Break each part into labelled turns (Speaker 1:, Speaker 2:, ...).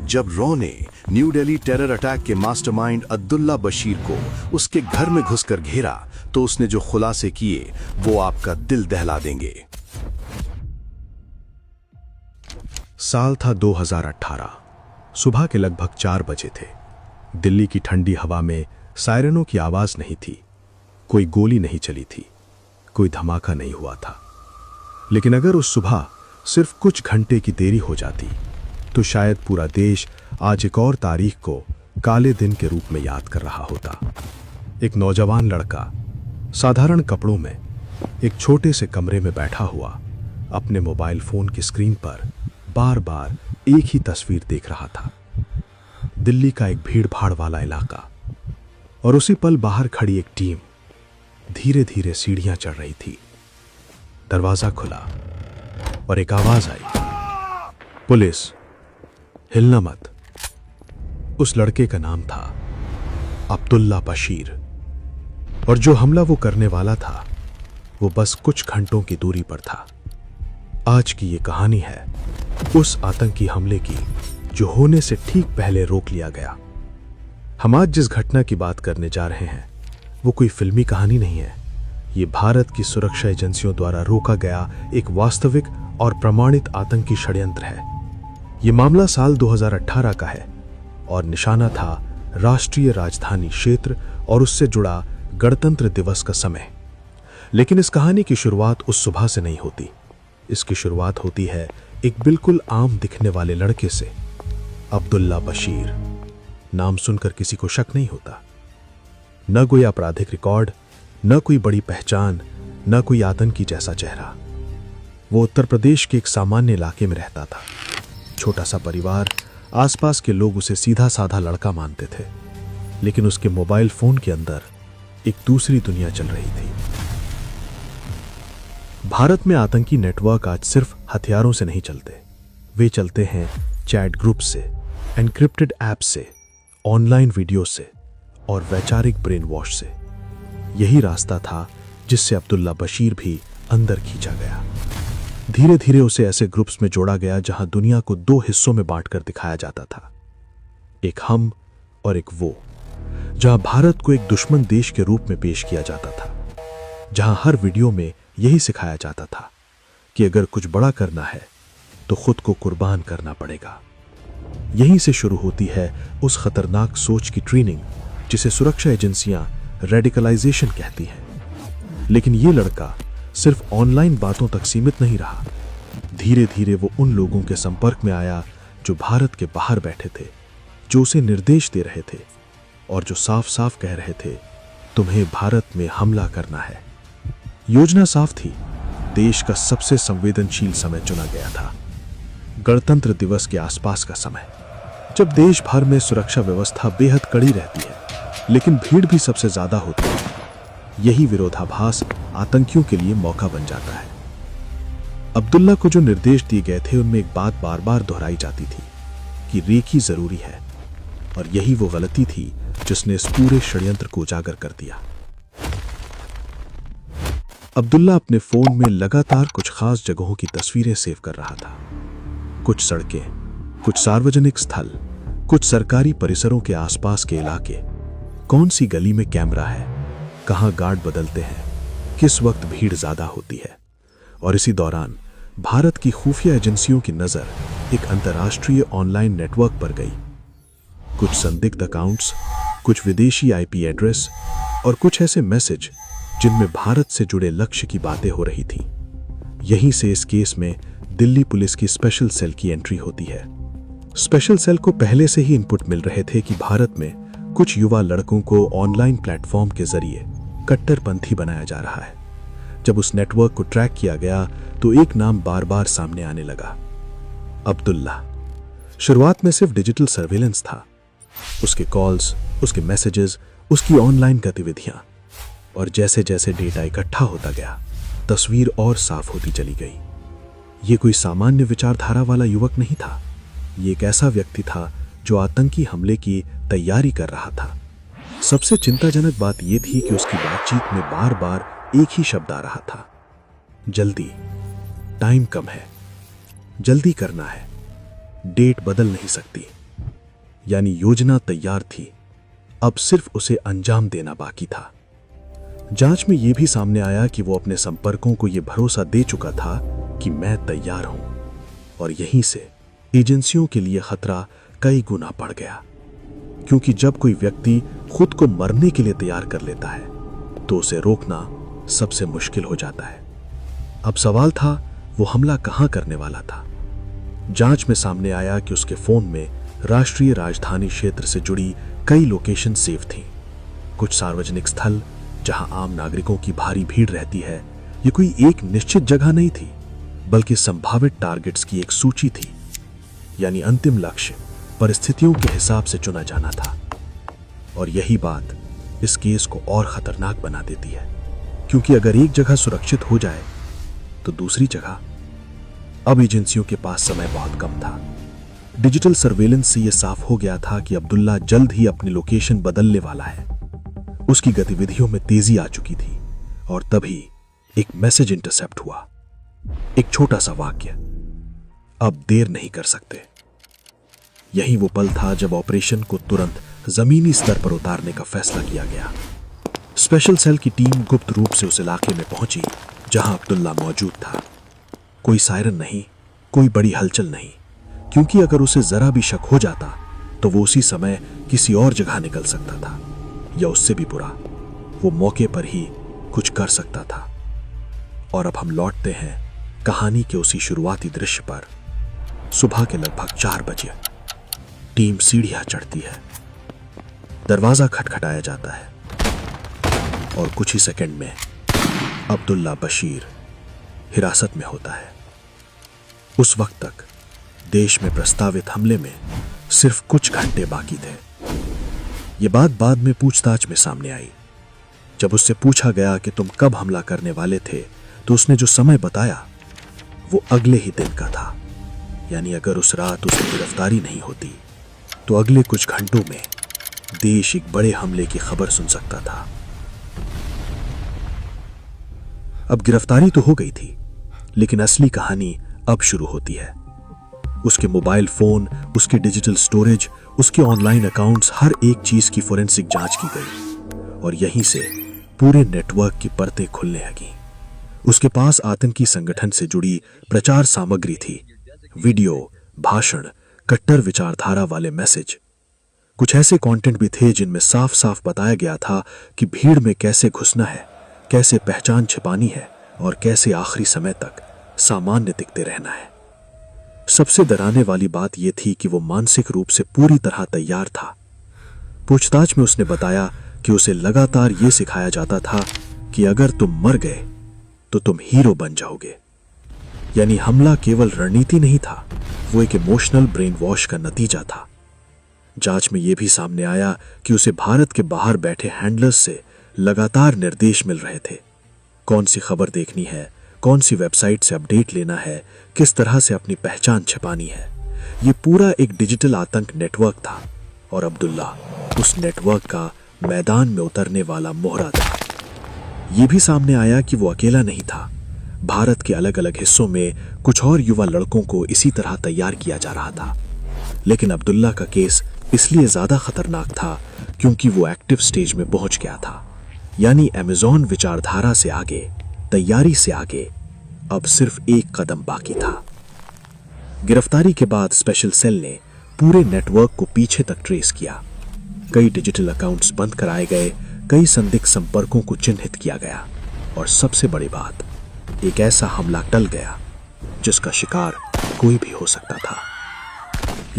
Speaker 1: जब रॉ ने new Delhi terror attack के मास्टरमाइंड अब्दुल्ला बशीर को उसके घर में घुसकर घेरा तो उसने जो खुलासे किए वो आपका दिल दहला देंगे।
Speaker 2: साल था 2018। सुबह के लगभग 4 बजे थे। दिल्ली की ठंडी हवा में सायरनों की आवाज नहीं थी, कोई गोली नहीं चली थी, कोई धमाका नहीं हुआ था। लेकिन अगर उस सुबह सिर्फ कुछ घंटे की देरी हो जाती तो शायद पूरा देश आज एक और तारीख को काले दिन के रूप में याद कर रहा होता। एक नौजवान लड़का साधारण कपड़ों में एक छोटे से कमरे में बैठा हुआ अपने मोबाइल फोन की स्क्रीन पर बार बार एक ही तस्वीर देख रहा था। दिल्ली का एक भीड़ भाड़ वाला इलाका, और उसी पल बाहर खड़ी एक टीम धीरे धीरे सीढ़ियां चढ़ रही थी। दरवाजा खुला और एक आवाज आई, पुलिस, हिलना मत। उस लड़के का नाम था अब्दुल्ला बशीर, और जो हमला वो करने वाला था वो बस कुछ घंटों की दूरी पर था। आज की ये कहानी है उस आतंकी हमले की जो होने से ठीक पहले रोक लिया गया। हम आज जिस घटना की बात करने जा रहे हैं वो कोई फिल्मी कहानी नहीं है। ये भारत की सुरक्षा एजेंसियों द्वारा रोका गया एक वास्तविक और प्रमाणित आतंकी षड्यंत्र है। ये मामला साल 2018 का है और निशाना था राष्ट्रीय राजधानी क्षेत्र और उससे जुड़ा गणतंत्र दिवस का समय। लेकिन इस कहानी की शुरुआत उस सुबह से नहीं होती। इसकी शुरुआत होती है एक बिल्कुल आम दिखने वाले लड़के से, अब्दुल्ला बशीर। नाम सुनकर किसी को शक नहीं होता। न कोई आपराधिक रिकॉर्ड, न कोई बड़ी पहचान, न कोई आतंकी जैसा चेहरा। वो उत्तर प्रदेश के एक सामान्य इलाके में रहता था। छोटा सा परिवार, आसपास के लोग उसे सीधा साधा लड़का मानते थे। लेकिन उसके मोबाइल फोन के अंदर एक दूसरी दुनिया चल रही थी। भारत में आतंकी नेटवर्क आज सिर्फ हथियारों से नहीं चलते। वे चलते हैं चैट ग्रुप से, एन्क्रिप्टेड ऐप से, ऑनलाइन वीडियो से और वैचारिक ब्रेन वॉश से। यही रास्ता था जिससे अब्दुल्ला बशीर भी अंदर खींचा गया। धीरे धीरे उसे ऐसे ग्रुप्स में जोड़ा गया जहां दुनिया को 2 हिस्सों में बांटकर दिखाया जाता था, एक हम और एक वो। जहां भारत को एक दुश्मन देश के रूप में पेश किया जाता था, जहां हर वीडियो में यही सिखाया जाता था कि अगर कुछ बड़ा करना है तो खुद को कुर्बान करना पड़ेगा। यहीं से शुरू होती है उस खतरनाक सोच की ट्रेनिंग जिसे सुरक्षा एजेंसियां रेडिकलाइजेशन कहती हैं। लेकिन ये लड़का सिर्फ ऑनलाइन बातों तक सीमित नहीं रहा। धीरे धीरे वो उन लोगों के संपर्क में आया जो भारत के बाहर बैठे थे, जो उसे निर्देश दे रहे थे और जो साफ साफ कह रहे थे, तुम्हें भारत में हमला करना है। योजना साफ थी। देश का सबसे संवेदनशील समय चुना गया था, गणतंत्र दिवस के आसपास का समय, जब देश भर में सुरक्षा व्यवस्था बेहद कड़ी रहती है लेकिन भीड़ भी सबसे ज्यादा होती है। यही विरोधाभास आतंकियों के लिए मौका बन जाता है। अब्दुल्ला को जो निर्देश दिए गए थे उनमें एक बात बार बार दोहराई जाती थी कि रेकी जरूरी है, और यही वो गलती थी जिसने इस पूरे षड्यंत्र को उजागर कर दिया। अब्दुल्ला अपने फोन में लगातार कुछ खास जगहों की तस्वीरें सेव कर रहा था। कुछ सड़कें, कुछ सार्वजनिक स्थल, कुछ सरकारी परिसरों के आसपास के इलाके, कौन सी गली में कैमरा है, कहां गार्ड बदलते हैं, किस वक्त भीड़ ज्यादा होती है। और इसी दौरान भारत की खुफिया एजेंसियों की नजर एक अंतर्राष्ट्रीय ऑनलाइन नेटवर्क पर गई। कुछ संदिग्ध अकाउंट्स, कुछ विदेशी आईपी एड्रेस और कुछ ऐसे मैसेज जिनमें भारत से जुड़े लक्ष्य की बातें हो रही थी। यहीं से इस केस में दिल्ली पुलिस की स्पेशल सेल की एंट्री होती है। स्पेशल सेल को पहले से ही इनपुट मिल रहे थे कि भारत में कुछ युवा लड़कों को ऑनलाइन प्लेटफॉर्म के जरिए कट्टरपंथी बनाया जा रहा है। जब उस नेटवर्क को ट्रैक किया गया तो एक नाम बार बार सामने आने लगा, अब्दुल्ला। शुरुआत में सिर्फ डिजिटल सर्वेलेंस था, उसके कॉल्स, उसके मैसेजेस, उसकी ऑनलाइन गतिविधियां। और जैसे जैसे डेटा इकट्ठा होता गया, तस्वीर और साफ होती चली गई। ये कोई सामान्य विचारधारा वाला युवक नहीं था। ये एक ऐसा व्यक्ति था जो आतंकी हमले की तैयारी कर रहा था। सबसे चिंताजनक बात यह थी कि उसकी बातचीत में बार बार एक ही शब्द आ रहा था, जल्दी, टाइम कम है, जल्दी करना है, डेट बदल नहीं सकती। यानी योजना तैयार थी, अब सिर्फ उसे अंजाम देना बाकी था। जांच में यह भी सामने आया कि वो अपने संपर्कों को यह भरोसा दे चुका था कि मैं तैयार हूं, और यहीं से एजेंसियों के लिए खतरा कई गुना बढ़ गया। क्योंकि जब कोई व्यक्ति खुद को मरने के लिए तैयार कर लेता है तो उसे रोकना सबसे मुश्किल हो जाता है। अब सवाल था वो हमला कहां करने वाला था। जांच में सामने आया कि उसके फोन में राष्ट्रीय राजधानी क्षेत्र से जुड़ी कई लोकेशन सेव थीं। कुछ सार्वजनिक स्थल जहां आम नागरिकों की भारी भीड़ रहती है, ये कोई एक निश्चित जगह नहीं थी, बल्कि संभावित टारगेट्स की एक सूची थी। यानी अंतिम लक्ष्य परिस्थितियों के हिसाब से चुना जाना था। और यही बात इस केस को और खतरनाक बना देती है, क्योंकि अगर एक जगह सुरक्षित हो जाए तो दूसरी जगह। अब एजेंसियों के पास समय बहुत कम था। डिजिटल सर्वेलेंस से यह साफ हो गया था कि अब्दुल्ला जल्द ही अपनी लोकेशन बदलने वाला है। उसकी गतिविधियों में तेजी आ चुकी थी, और तभी एक मैसेज इंटरसेप्ट हुआ। एक छोटा सा वाक्य, अब देर नहीं कर सकते। यही वो पल था जब ऑपरेशन को तुरंत जमीनी स्तर पर उतारने का फैसला किया गया। स्पेशल सेल की टीम गुप्त रूप से उस इलाके में पहुंची जहां अब्दुल्ला मौजूद था। कोई सायरन नहीं, कोई बड़ी हलचल नहीं, क्योंकि अगर उसे जरा भी शक हो जाता तो वो उसी समय किसी और जगह निकल सकता था, या उससे भी बुरा, वो मौके पर ही कुछ कर सकता था। और अब हम लौटते हैं कहानी के उसी शुरुआती दृश्य पर। सुबह के लगभग 4 बजे टीम सीढ़ियां चढ़ती है, दरवाजा खटखटाया जाता है, और कुछ ही सेकंड में अब्दुल्ला बशीर हिरासत में होता है। उस वक्त तक देश में प्रस्तावित हमले में सिर्फ कुछ घंटे बाकी थे। यह बात बाद में पूछताछ में सामने आई। जब उससे पूछा गया कि तुम कब हमला करने वाले थे, तो उसने जो समय बताया वो अगले ही दिन का था। यानी अगर उस रात उसकी गिरफ्तारी नहीं होती तो अगले कुछ घंटों में देश एक बड़े हमले की खबर सुन सकता था। अब गिरफ्तारी तो हो गई थी, लेकिन असली कहानी अब शुरू होती है। उसके मोबाइल फोन, उसके डिजिटल स्टोरेज, उसके ऑनलाइन अकाउंट्स, हर एक चीज की फोरेंसिक जांच की गई, और यहीं से पूरे नेटवर्क की परतें खुलने लगी। उसके पास आतंकी संगठन से जुड़ी प्रचार सामग्री थी, वीडियो, भाषण, कट्टर विचारधारा वाले मैसेज। कुछ ऐसे कंटेंट भी थे जिनमें साफ साफ बताया गया था कि भीड़ में कैसे घुसना है, कैसे पहचान छिपानी है, और कैसे आखिरी समय तक सामान्य दिखते रहना है। सबसे डराने वाली बात यह थी कि वो मानसिक रूप से पूरी तरह तैयार था। पूछताछ में उसने बताया कि उसे लगातार यह सिखाया जाता था कि अगर तुम मर गए तो तुम हीरो बन जाओगे। यानी हमला केवल रणनीति नहीं था, वो एक इमोशनल ब्रेन वॉश का नतीजा था। जांच में यह भी सामने आया कि उसे भारत के बाहर बैठे हैंडलर्स से लगातार निर्देश मिल रहे थे। कौन सी खबर देखनी है, कौन सी वेबसाइट से अपडेट लेना है, किस तरह से अपनी पहचान छिपानी है। यह पूरा एक डिजिटल आतंक नेटवर्क था, और अब्दुल्ला उस नेटवर्क का मैदान में उतरने वाला मोहरा था। यह भी सामने आया कि वो अकेला नहीं था। भारत के अलग अलग हिस्सों में कुछ और युवा लड़कों को इसी तरह तैयार किया जा रहा था। लेकिन अब्दुल्ला का केस इसलिए ज्यादा खतरनाक था क्योंकि वो एक्टिव स्टेज में पहुंच गया था। यानी अमेज़न विचारधारा से आगे, तैयारी से आगे अब सिर्फ एक कदम बाकी था। गिरफ्तारी के बाद स्पेशल सेल ने पूरे नेटवर्क को पीछे तक ट्रेस किया। कई डिजिटल अकाउंट्स बंद कराए गए, कई संदिग्ध संपर्कों को चिन्हित किया गया, और सबसे बड़ी बात, एक ऐसा हमला टल गया जिसका शिकार कोई भी हो सकता था।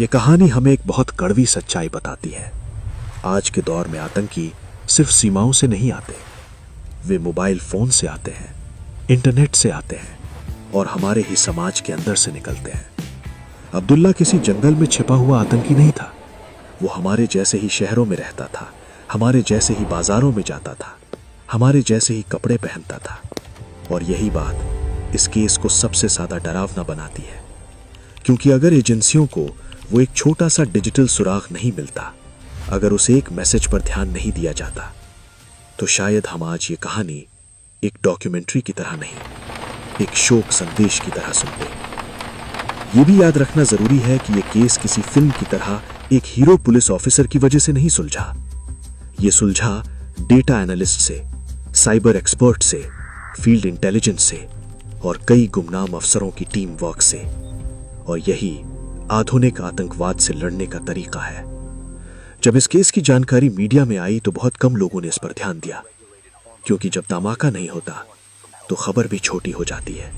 Speaker 2: यह कहानी हमें एक बहुत कड़वी सच्चाई बताती है। आज के दौर में आतंकी सिर्फ सीमाओं से नहीं आते, वे मोबाइल फोन से आते हैं, इंटरनेट से आते हैं, और हमारे ही समाज के अंदर से निकलते हैं। अब्दुल्ला किसी जंगल में छिपा हुआ आतंकी नहीं था। वो हमारे जैसे ही शहरों में रहता था, हमारे जैसे ही बाजारों में जाता था, हमारे जैसे ही कपड़े पहनता था। और यही बात इस केस को सबसे ज्यादा डरावना बनाती है, क्योंकि अगर एजेंसियों को वो एक छोटा सा डिजिटल सुराग नहीं मिलता, अगर उस एक मैसेज पर ध्यान नहीं दिया जाता, तो शायद हम आज ये कहानी एक डॉक्यूमेंट्री की तरह नहीं, एक शोक संदेश की तरह सुनते। ये भी याद रखना जरूरी है कि यह केस किसी फिल्म की तरह एक हीरो पुलिस ऑफिसर की वजह से नहीं सुलझा। ये सुलझा डेटा एनालिस्ट से, साइबर एक्सपर्ट से, फील्ड इंटेलिजेंस से और कई गुमनाम अफसरों की टीम वर्क से। और यही आधुनिक आतंकवाद से लड़ने का तरीका है। जब इस केस की जानकारी मीडिया में आई तो बहुत कम लोगों ने इस पर ध्यान दिया, क्योंकि जब धमाका नहीं होता तो खबर भी छोटी हो जाती है।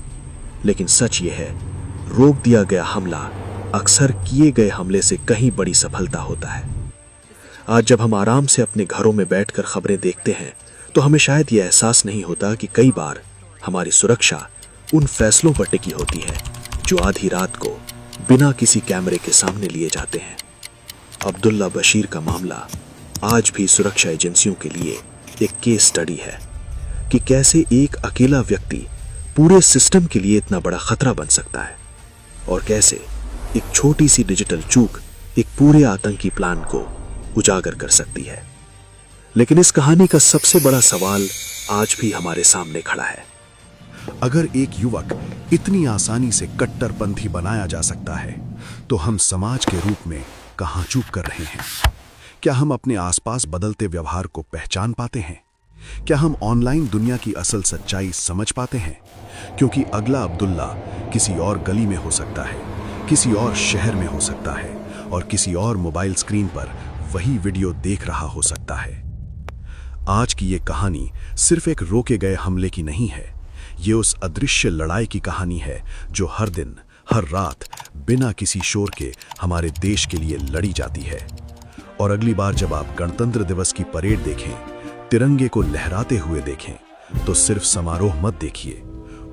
Speaker 2: लेकिन सच ये है, रोक दिया गया हमला अक्सर किए गए हमले से कहीं बड़ी सफलता होता है। आज जब हम आराम से अपने घरों में बैठकर खबरें देखते हैं तो हमें शायद ये एहसास नहीं होता कि कई बार हमारी सुरक्षा उन फैसलों पर टिकी होती है जो आधी रात को बिना किसी कैमरे के सामने लिए जाते हैं। अब्दुल्ला बशीर का मामला आज भी सुरक्षा एजेंसियों के लिए एक केस स्टडी है कि कैसे एक अकेला व्यक्ति पूरे सिस्टम के लिए इतना बड़ा खतरा बन सकता है और कैसे एक छोटी सी डिजिटल चूक एक पूरे आतंकी प्लान को उजागर कर सकती है। लेकिन इस कहानी का सबसे बड़ा सवाल आज भी हमारे सामने खड़ा है।
Speaker 1: अगर एक युवक इतनी आसानी से कट्टरपंथी बनाया जा सकता है तो हम समाज के रूप में कहां चूक कर रहे हैं? क्या हम अपने आसपास बदलते व्यवहार को पहचान पाते हैं? क्या हम ऑनलाइन दुनिया की असल सच्चाई समझ पाते हैं? क्योंकि अगला अब्दुल्ला किसी और गली में हो सकता है, किसी और शहर में हो सकता है और किसी और मोबाइल स्क्रीन पर वही वीडियो देख रहा हो सकता है। आज की ये कहानी सिर्फ एक रोके गए हमले की नहीं है, ये उस अदृश्य लड़ाई की कहानी है जो हर दिन, हर रात बिना किसी शोर के हमारे देश के लिए लड़ी जाती है। और अगली बार जब आप गणतंत्र दिवस की परेड देखें, तिरंगे को लहराते हुए देखें, तो सिर्फ समारोह मत देखिए,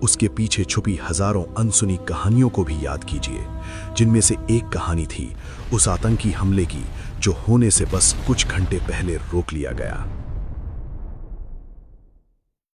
Speaker 1: उसके पीछे छुपी हजारों अनसुनी कहानियों को भी याद कीजिए, जिनमें से एक कहानी थी उस आतंकी हमले की जो होने से बस कुछ घंटे पहले रोक लिया गया।